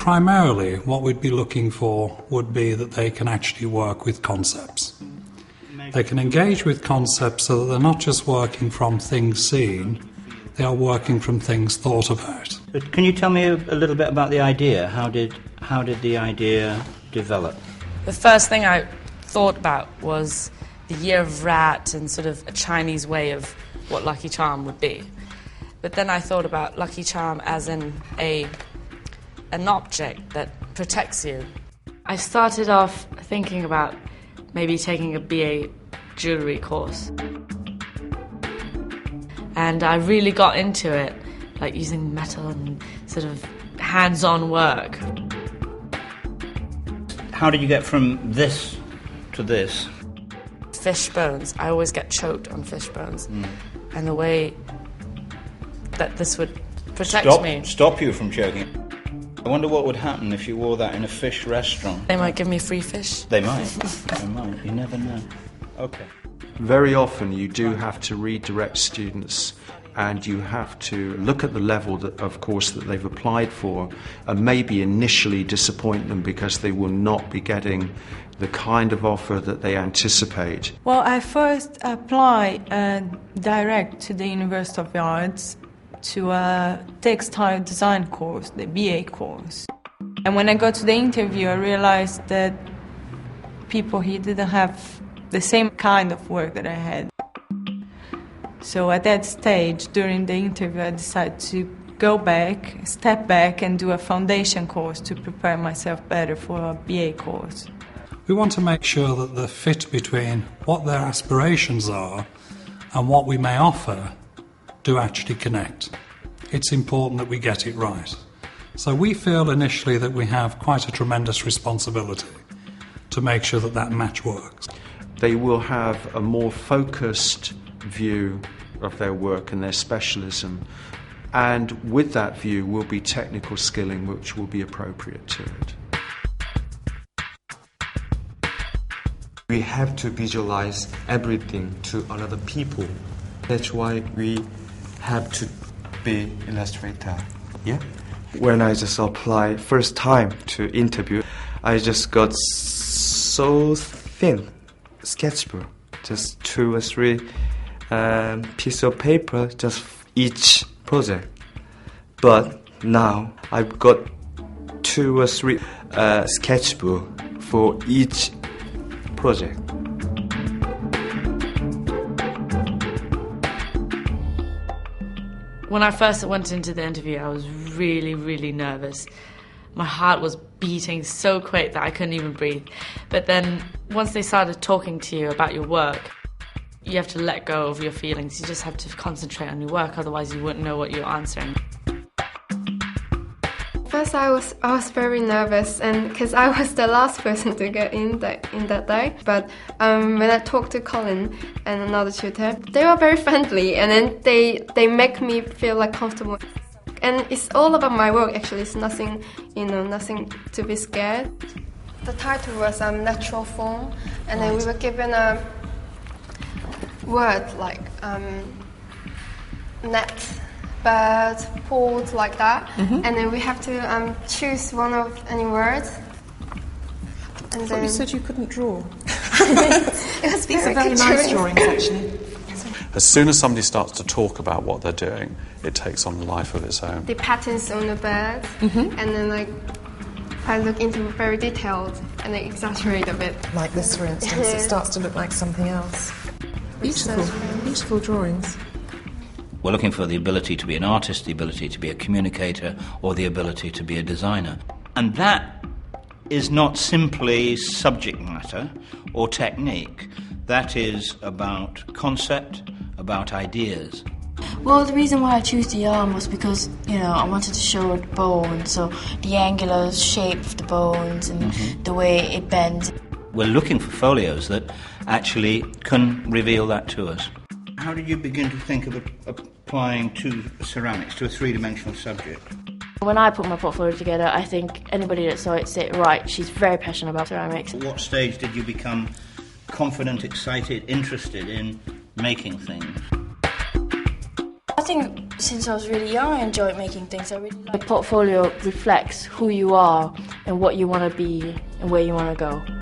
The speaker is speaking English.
primarily what we'd be looking for would be that they can actually work with concepts. They can engage with concepts so that they're not just working from things seen, they are working from things thought about. But can you tell me a little bit about the idea? How did the idea develop? The first thing I thought about was the Year of Rat and sort of a Chinese way of what Lucky Charm would be. But then I thought about Lucky Charm as in an object that protects you. I started off thinking about maybe taking a BA jewellery course. And I really got into it, like using metal and sort of hands-on work. How did you get from this to this? Fish bones. I always get choked on fish bones. And the way that this would protect me. Stop you from choking. I wonder what would happen if you wore that in a fish restaurant. They might give me free fish. They might. They might. You never know. Okay. Very often you do have to redirect students, and you have to look at the level that, of course, that they've applied for, and maybe initially disappoint them because they will not be getting the kind of offer that they anticipate. Well, I first applied direct to the University of the Arts to a textile design course, the BA course. And when I got to the interview, I realized that people here didn't have the same kind of work that I had. So at that stage, during the interview, I decided to step back and do a foundation course to prepare myself better for a BA course. We want to make sure that the fit between what their aspirations are and what we may offer do actually connect. It's important that we get it right. So we feel initially that we have quite a tremendous responsibility to make sure that that match works. They will have a more focused view of their work and their specialism, and with that view will be technical skilling which will be appropriate to it. We have to visualize everything to another people. That's why we have to be illustrator. Yeah. When I just applied first time to interview, I just got so thin sketchbook, just 2 or 3 piece of paper, just each project. But now I've got 2 or 3 sketchbook for each project. When I first went into the interview, I was really, really nervous. My heart was beating so quick that I couldn't even breathe. But then once they started talking to you about your work, you have to let go of your feelings. You just have to concentrate on your work, otherwise you wouldn't know what you're answering. First, I was very nervous, and because I was the last person to get in that day. But when I talked to Colin and another tutor, they were very friendly, and then they make me feel like comfortable. And it's all about my work. Actually, it's nothing to be scared. The title was natural form, and then we were given a word like net, bird, port, like that, and then we have to choose one of any words. And then you said you couldn't draw. It was These are very nice drawings, actually. As soon as somebody starts to talk about what they're doing, it takes on a life of its own. The patterns on the bird, and then like I look into very detailed and they exaggerate a bit. Like this, for instance, it starts to look like something else. Beautiful drawings. We're looking for the ability to be an artist, the ability to be a communicator, or the ability to be a designer. And that is not simply subject matter or technique. That is about concept, about ideas. Well, the reason why I chose the arm was because, I wanted to show the bone, so the angular shape of the bones and the way it bends. We're looking for folios that actually can reveal that to us. How did you begin to think of applying to ceramics, to a three-dimensional subject? When I put my portfolio together, I think anybody that saw it said, right, she's very passionate about ceramics. At what stage did you become confident, excited, interested in making things? I think Since I was really young, I enjoyed making things. The portfolio reflects who you are and what you want to be and where you want to go.